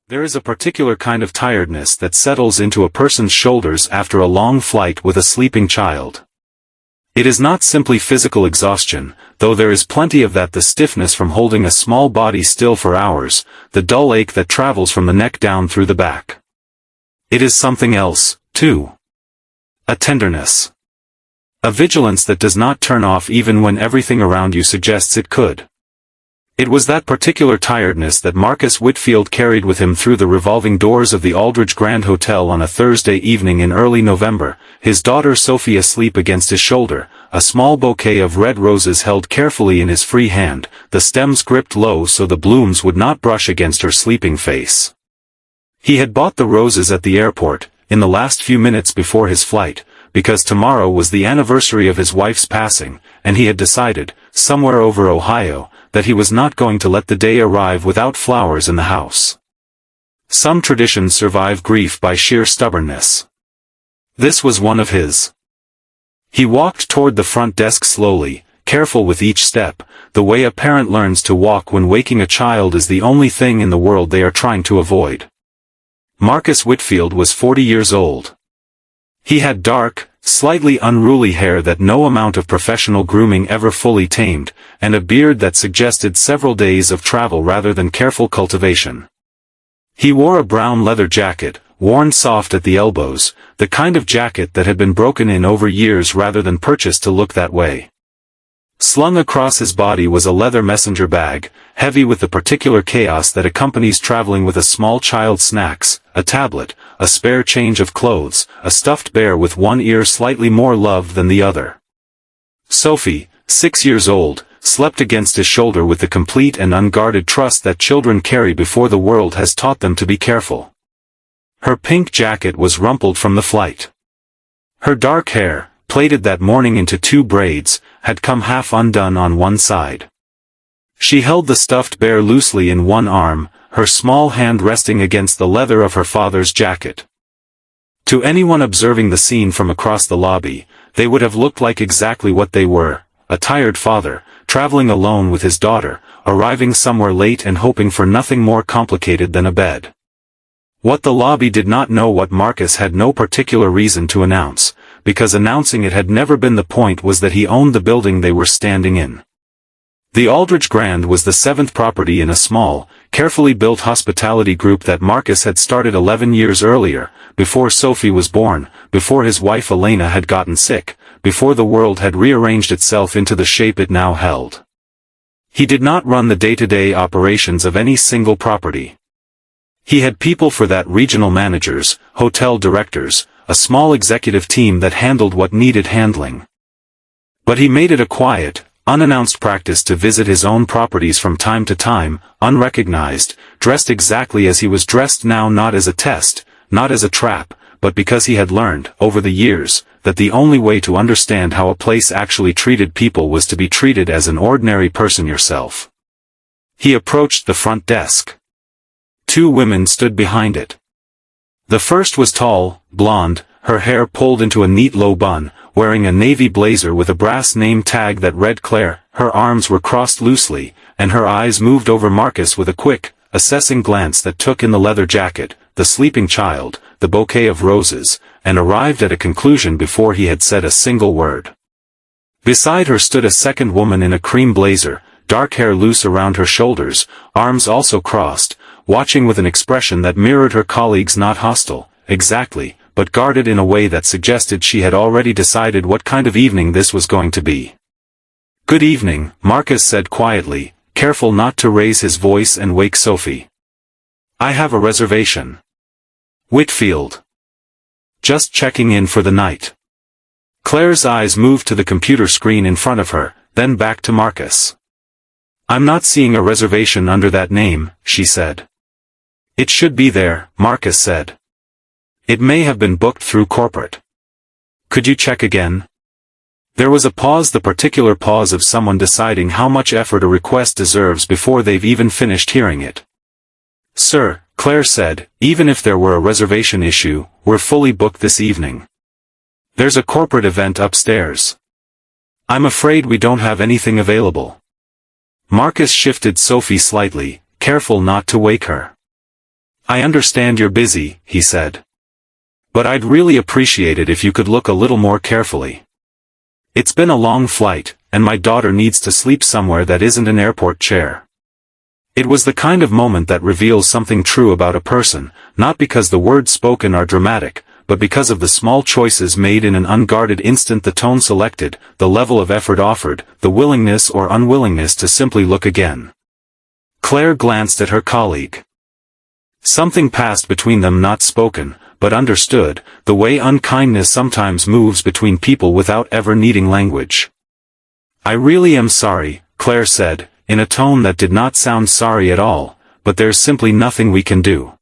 There is a particular kind of tiredness that settles into a person's shoulders after a long flight with a sleeping child. It is not simply physical exhaustion, though there is plenty of that: the stiffness from holding a small body still for hours, the dull ache that travels from the neck down through the back. It is something else, too. A tenderness. A vigilance that does not turn off even when everything around you suggests it could. It was that particular tiredness that Marcus Whitfield carried with him through the revolving doors of the Aldridge Grand Hotel on a Thursday evening in early November, his daughter Sophie asleep against his shoulder, a small bouquet of red roses held carefully in his free hand, the stems gripped low so the blooms would not brush against her sleeping face. He had bought the roses at the airport, in the last few minutes before his flight, because tomorrow was the anniversary of his wife's passing, and he had decided, somewhere over Ohio, that he was not going to let the day arrive without flowers in the house. Some traditions survive grief by sheer stubbornness. This was one of his. He walked toward the front desk slowly, careful with each step, the way a parent learns to walk when waking a child is the only thing in the world they are trying to avoid. Marcus Whitfield was 40 years old. He had dark, slightly unruly hair that no amount of professional grooming ever fully tamed, and a beard that suggested several days of travel rather than careful cultivation. He wore a brown leather jacket, worn soft at the elbows, the kind of jacket that had been broken in over years rather than purchased to look that way. Slung across his body was a leather messenger bag, heavy with the particular chaos that accompanies traveling with a small child's snacks, a tablet, a spare change of clothes, a stuffed bear with one ear slightly more loved than the other. Sophie, 6 years old, slept against his shoulder with the complete and unguarded trust that children carry before the world has taught them to be careful. Her pink jacket was rumpled from the flight. Her dark hair, plaited that morning into 2 braids, had come half undone on one side. She held the stuffed bear loosely in one arm, her small hand resting against the leather of her father's jacket. To anyone observing the scene from across the lobby, they would have looked like exactly what they were, a tired father, traveling alone with his daughter, arriving somewhere late and hoping for nothing more complicated than a bed. What the lobby did not know, what Marcus had no particular reason to announce, because announcing it had never been the point, was that he owned the building they were standing in. The Aldridge Grand was the 7th property in a small, carefully built hospitality group that Marcus had started 11 years earlier, before Sophie was born, before his wife Elena had gotten sick, before the world had rearranged itself into the shape it now held. He did not run the day-to-day operations of any single property. He had people for that: regional managers, hotel directors, a small executive team that handled what needed handling. But he made it a quiet, unannounced practice to visit his own properties from time to time, unrecognized, dressed exactly as he was dressed now, not as a test, not as a trap, but because he had learned, over the years, that the only way to understand how a place actually treated people was to be treated as an ordinary person yourself. He approached the front desk. 2 women stood behind it. The first was tall, blonde, her hair pulled into a neat low bun, wearing a navy blazer with a brass name tag that read Claire. Her arms were crossed loosely, and her eyes moved over Marcus with a quick, assessing glance that took in the leather jacket, the sleeping child, the bouquet of roses, and arrived at a conclusion before he had said a single word. Beside her stood a second woman in a cream blazer, dark hair loose around her shoulders, arms also crossed, watching with an expression that mirrored her colleague's, not hostile, exactly, but guarded in a way that suggested she had already decided what kind of evening this was going to be. "Good evening," Marcus said quietly, careful not to raise his voice and wake Sophie. "I have a reservation." "Whitfield. Just checking in for the night." Claire's eyes moved to the computer screen in front of her, then back to Marcus. "I'm not seeing a reservation under that name," she said. "It should be there," Marcus said. "It may have been booked through corporate. Could you check again?" There was a pause, the particular pause of someone deciding how much effort a request deserves before they've even finished hearing it. "Sir," Claire said, "even if there were a reservation issue, we're fully booked this evening. There's a corporate event upstairs. I'm afraid we don't have anything available." Marcus shifted Sophie slightly, careful not to wake her. I understand you're busy, he said. But I'd really appreciate it if you could look a little more carefully. It's been a long flight, and my daughter needs to sleep somewhere that isn't an airport chair. It was the kind of moment that reveals something true about a person, not because the words spoken are dramatic, but because of the small choices made in an unguarded instant, the tone selected, the level of effort offered, the willingness or unwillingness to simply look again. Claire glanced at her colleague. Something passed between them, not spoken, but understood, the way unkindness sometimes moves between people without ever needing language. I really am sorry, Claire said, in a tone that did not sound sorry at all, but there's simply nothing we can do.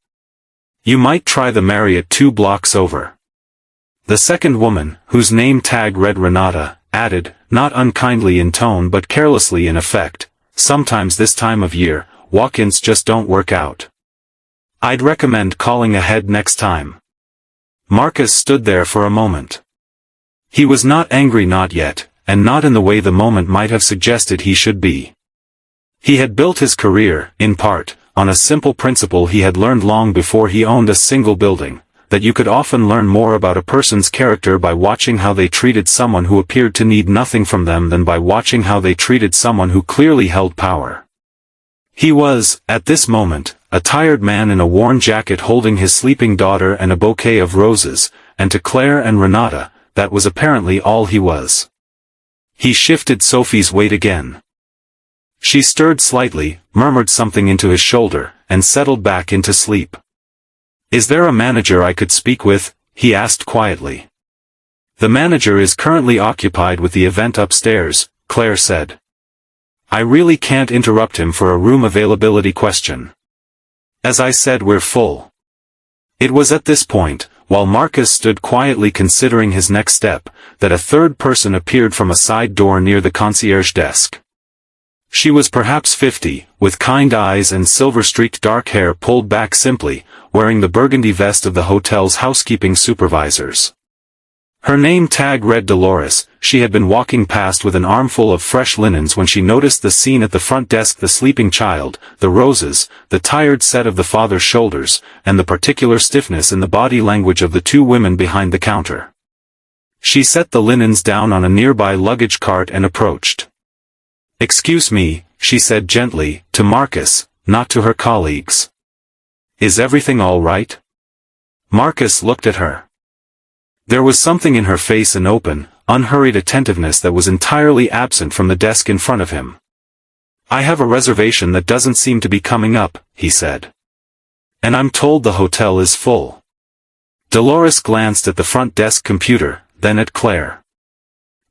You might try the Marriott 2 blocks over. The second woman, whose name tag read Renata, added, not unkindly in tone but carelessly in effect, sometimes this time of year, walk-ins just don't work out. I'd recommend calling ahead next time. Marcus stood there for a moment. He was not angry, not yet, and not in the way the moment might have suggested he should be. He had built his career, in part, on a simple principle he had learned long before he owned a single building, that you could often learn more about a person's character by watching how they treated someone who appeared to need nothing from them than by watching how they treated someone who clearly held power. He was, at this moment, a tired man in a worn jacket holding his sleeping daughter and a bouquet of roses, and to Claire and Renata, that was apparently all he was. He shifted Sophie's weight again. She stirred slightly, murmured something into his shoulder, and settled back into sleep. Is there a manager I could speak with? He asked quietly. The manager is currently occupied with the event upstairs, Claire said. I really can't interrupt him for a room availability question. As I said, we're full. It was at this point, while Marcus stood quietly considering his next step, that a third person appeared from a side door near the concierge desk. She was perhaps 50, with kind eyes and silver-streaked dark hair pulled back simply, wearing the burgundy vest of the hotel's housekeeping supervisors. Her name tag read Dolores. She had been walking past with an armful of fresh linens when she noticed the scene at the front desk: the sleeping child, the roses, the tired set of the father's shoulders, and the particular stiffness in the body language of the two women behind the counter. She set the linens down on a nearby luggage cart and approached. Excuse me, she said gently, to Marcus, not to her colleagues. Is everything all right? Marcus looked at her. There was something in her face, an open, unhurried attentiveness that was entirely absent from the desk in front of him. I have a reservation that doesn't seem to be coming up, he said. And I'm told the hotel is full. Dolores glanced at the front desk computer, then at Claire.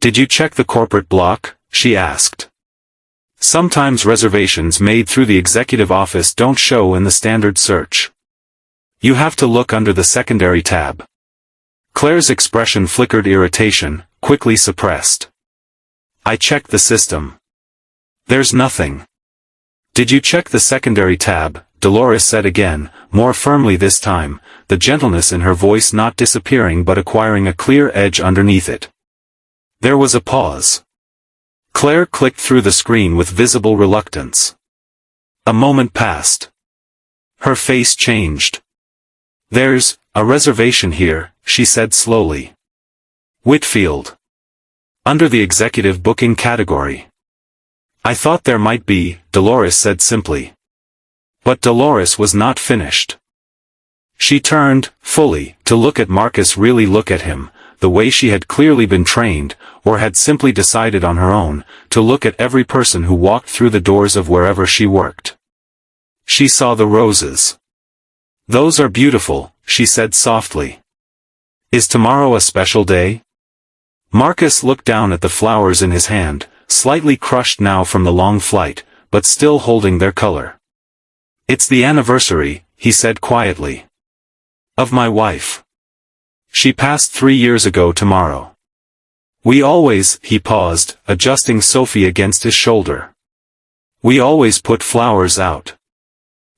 Did you check the corporate block? She asked. Sometimes reservations made through the executive office don't show in the standard search. You have to look under the secondary tab. Claire's expression flickered irritation, quickly suppressed. I checked the system. There's nothing. Did you check the secondary tab? Dolores said again, more firmly this time, the gentleness in her voice not disappearing but acquiring a clear edge underneath it. There was a pause. Claire clicked through the screen with visible reluctance. A moment passed. Her face changed. There's a reservation here, she said slowly. Whitfield. Under the executive booking category. I thought there might be, Dolores said simply. But Dolores was not finished. She turned, fully, to look at Marcus, really look at him, the way she had clearly been trained, or had simply decided on her own, to look at every person who walked through the doors of wherever she worked. She saw the roses. Those are beautiful, she said softly. Is tomorrow a special day? Marcus looked down at the flowers in his hand, slightly crushed now from the long flight, but still holding their color. It's the anniversary, he said quietly. Of my wife. She passed 3 years ago tomorrow. We always, he paused, adjusting Sophie against his shoulder. We always put flowers out.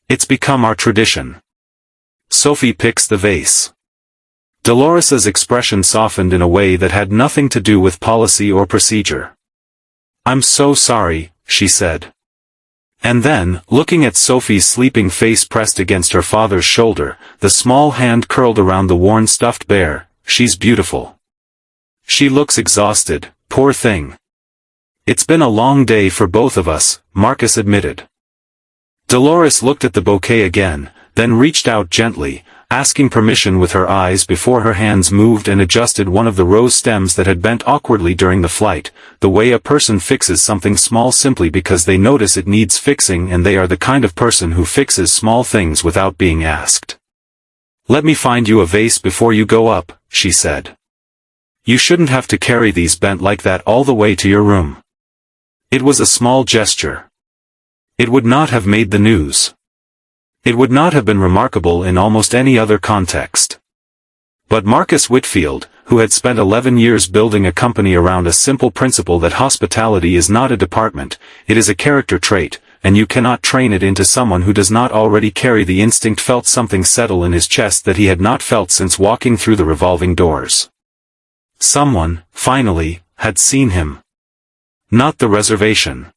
It's become our tradition. Sophie picks the vase. Dolores's expression softened in a way that had nothing to do with policy or procedure. I'm so sorry, she said. And then, looking at Sophie's sleeping face pressed against her father's shoulder, the small hand curled around the worn stuffed bear, "She's beautiful. She looks exhausted, poor thing." "It's been a long day for both of us," Marcus admitted. Dolores looked at the bouquet again, then reached out gently, asking permission with her eyes before her hands moved and adjusted one of the rose stems that had bent awkwardly during the flight, the way a person fixes something small simply because they notice it needs fixing, and they are the kind of person who fixes small things without being asked. "Let me find you a vase before you go up," she said. "You shouldn't have to carry these bent like that all the way to your room." It was a small gesture. It would not have made the news. It would not have been remarkable in almost any other context. But Marcus Whitfield, who had spent 11 years building a company around a simple principle that hospitality is not a department, it is a character trait, and you cannot train it into someone who does not already carry the instinct, felt something settle in his chest that he had not felt since walking through the revolving doors. Someone, finally, had seen him. Not the reservation.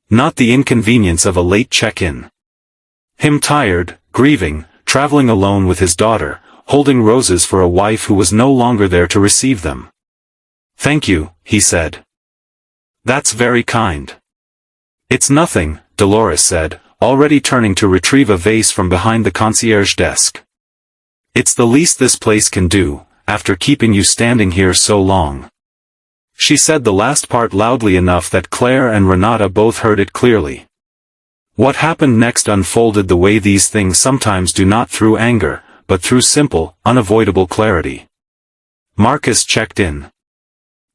Not the inconvenience of a late check-in. Him tired, grieving, traveling alone with his daughter, holding roses for a wife who was no longer there to receive them. "Thank you," he said. "That's very kind." "It's nothing," Dolores said, already turning to retrieve a vase from behind the concierge desk. "It's the least this place can do, after keeping you standing here so long." She said the last part loudly enough that Claire and Renata both heard it clearly. What happened next unfolded the way these things sometimes do, not through anger, but through simple, unavoidable clarity. Marcus checked in.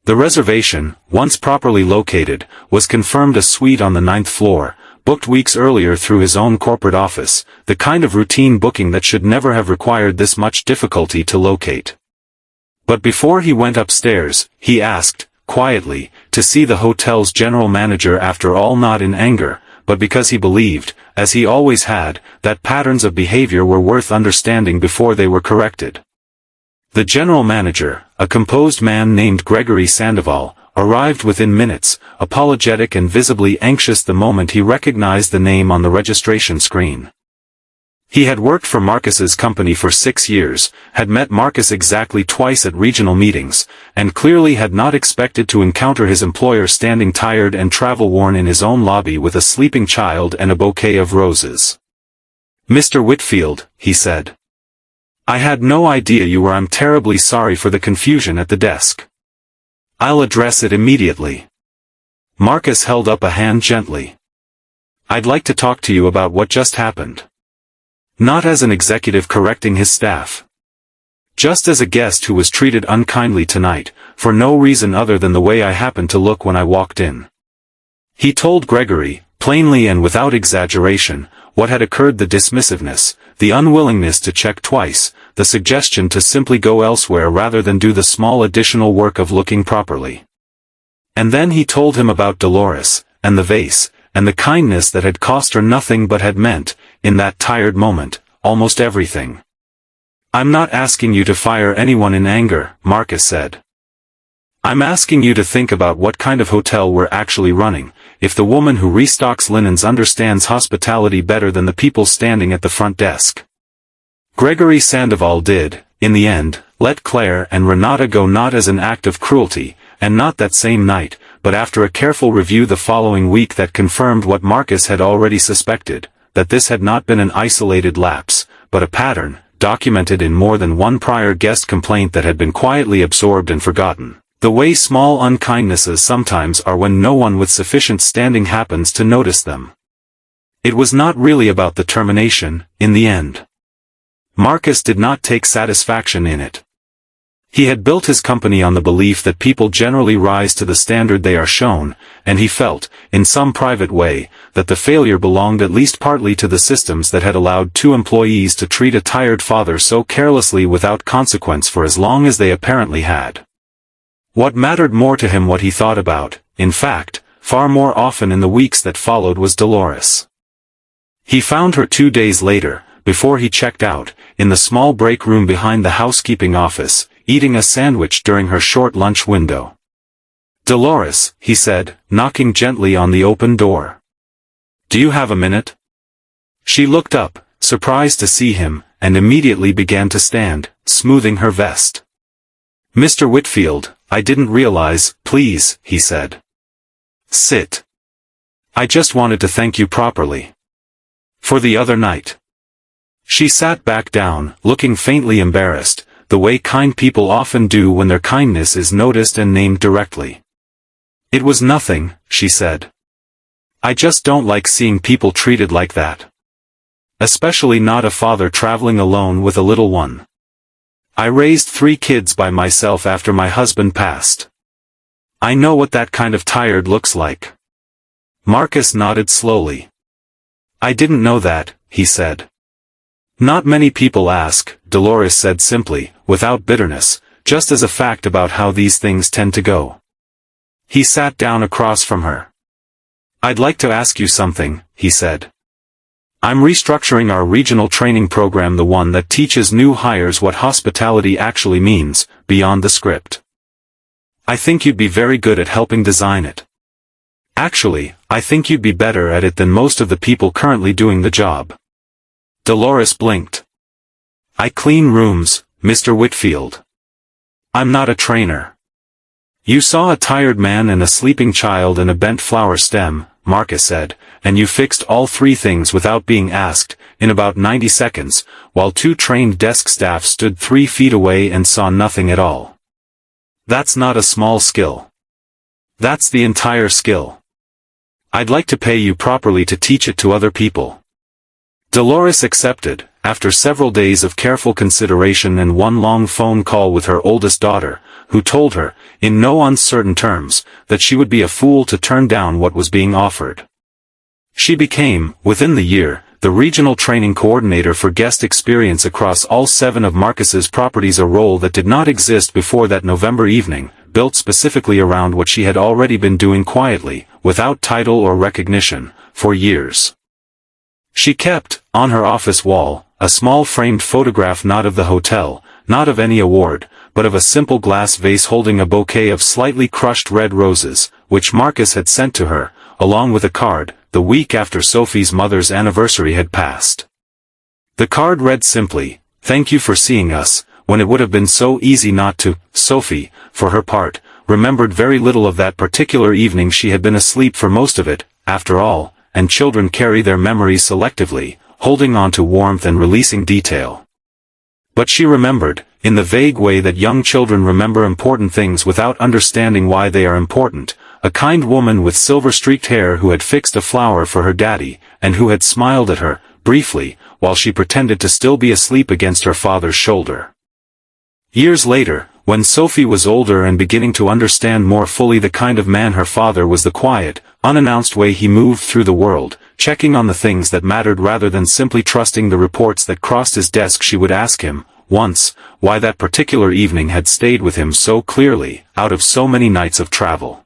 The reservation, once properly located, was confirmed a suite on the 9th floor, booked weeks earlier through his own corporate office, the kind of routine booking that should never have required this much difficulty to locate. But before he went upstairs, he asked, quietly, to see the hotel's general manager, after all not in anger, but because he believed, as he always had, that patterns of behavior were worth understanding before they were corrected. The general manager, a composed man named Gregory Sandoval, arrived within minutes, apologetic and visibly anxious the moment he recognized the name on the registration screen. He had worked for Marcus's company for 6 years, had met Marcus exactly twice at regional meetings, and clearly had not expected to encounter his employer standing tired and travel-worn in his own lobby with a sleeping child and a bouquet of roses. "Mr. Whitfield," he said. "I had no idea you were. I'm terribly sorry for the confusion at the desk. I'll address it immediately." Marcus held up a hand gently. "I'd like to talk to you about what just happened. Not as an executive correcting his staff. Just as a guest who was treated unkindly tonight, for no reason other than the way I happened to look when I walked in." He told Gregory, plainly and without exaggeration, what had occurred: the dismissiveness, the unwillingness to check twice, the suggestion to simply go elsewhere rather than do the small additional work of looking properly. And then he told him about Dolores, and the vase, and the kindness that had cost her nothing but had meant, in that tired moment, almost everything. "I'm not asking you to fire anyone in anger," Marcus said. "I'm asking you to think about what kind of hotel we're actually running, if the woman who restocks linens understands hospitality better than the people standing at the front desk." Gregory Sandoval did, in the end, let Claire and Renata go, not as an act of cruelty, and not that same night, but after a careful review the following week that confirmed what Marcus had already suspected, that this had not been an isolated lapse, but a pattern, documented in more than one prior guest complaint that had been quietly absorbed and forgotten, the way small unkindnesses sometimes are when no one with sufficient standing happens to notice them. It was not really about the termination, in the end. Marcus did not take satisfaction in it. He had built his company on the belief that people generally rise to the standard they are shown, and he felt, in some private way, that the failure belonged at least partly to the systems that had allowed 2 employees to treat a tired father so carelessly without consequence for as long as they apparently had. What mattered more to him, what he thought about, in fact, far more often in the weeks that followed, was Dolores. He found her 2 days later, before he checked out, in the small break room behind the housekeeping office, eating a sandwich during her short lunch window. "Dolores," he said, knocking gently on the open door. Do you have a minute? She looked up, surprised to see him, and immediately began to stand, smoothing her vest. Mr. Whitfield, I didn't realize, please, he said. Sit. I just wanted to thank you properly. For the other night. She sat back down, looking faintly embarrassed, the way kind people often do when their kindness is noticed and named directly. It was nothing, she said. I just don't like seeing people treated like that. Especially not a father traveling alone with a little one. I raised 3 kids by myself after my husband passed. I know what that kind of tired looks like. Marcus nodded slowly. I didn't know that, he said. Not many people ask, Dolores said simply, without bitterness, just as a fact about how these things tend to go. He sat down across from her. I'd like to ask you something, he said. I'm restructuring our regional training program, the one that teaches new hires what hospitality actually means, beyond the script. I think you'd be very good at helping design it. Actually, I think you'd be better at it than most of the people currently doing the job. Dolores blinked. I clean rooms, Mr. Whitfield. I'm not a trainer. You saw a tired man and a sleeping child and a bent flower stem, Marcus said, and you fixed all 3 things without being asked, in about 90 seconds, while 2 trained desk staff stood 3 feet away and saw nothing at all. That's not a small skill. That's the entire skill. I'd like to pay you properly to teach it to other people. Dolores accepted, after several days of careful consideration and one long phone call with her oldest daughter, who told her, in no uncertain terms, that she would be a fool to turn down what was being offered. She became, within the year, the regional training coordinator for guest experience across all 7 of Marcus's properties, a role that did not exist before that November evening, built specifically around what she had already been doing quietly, without title or recognition, for years. She kept, on her office wall, a small framed photograph not of the hotel, not of any award, but of a simple glass vase holding a bouquet of slightly crushed red roses, which Marcus had sent to her, along with a card, the week after Sophie's mother's anniversary had passed. The card read simply, "Thank you for seeing us," when it would have been so easy not to. Sophie, for her part, remembered very little of that particular evening. She had been asleep for most of it, after all, and children carry their memories selectively, holding on to warmth and releasing detail. But she remembered, in the vague way that young children remember important things without understanding why they are important, a kind woman with silver-streaked hair who had fixed a flower for her daddy, and who had smiled at her, briefly, while she pretended to still be asleep against her father's shoulder. Years later, when Sophie was older and beginning to understand more fully the kind of man her father was, the quiet, unannounced way he moved through the world, checking on the things that mattered rather than simply trusting the reports that crossed his desk, she would ask him, once, why that particular evening had stayed with him so clearly, out of so many nights of travel.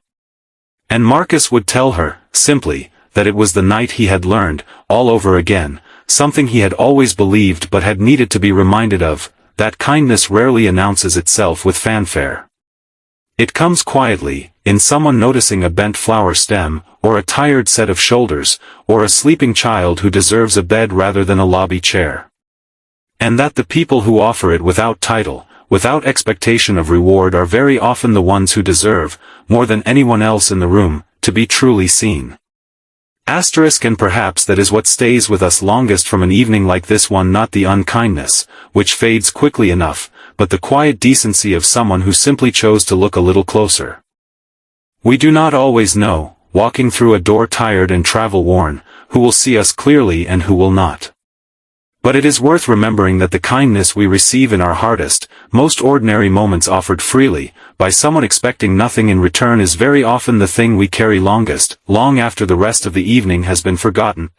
And Marcus would tell her, simply, that it was the night he had learned, all over again, something he had always believed but had needed to be reminded of, that kindness rarely announces itself with fanfare. It comes quietly, in someone noticing a bent flower stem, or a tired set of shoulders, or a sleeping child who deserves a bed rather than a lobby chair. And that the people who offer it without title, without expectation of reward, are very often the ones who deserve, more than anyone else in the room, to be truly seen. And perhaps that is what stays with us longest from an evening like this one, not the unkindness, which fades quickly enough, but the quiet decency of someone who simply chose to look a little closer. We do not always know, walking through a door tired and travel-worn, who will see us clearly and who will not. But it is worth remembering that the kindness we receive in our hardest, most ordinary moments, offered freely, by someone expecting nothing in return, is very often the thing we carry longest, long after the rest of the evening has been forgotten.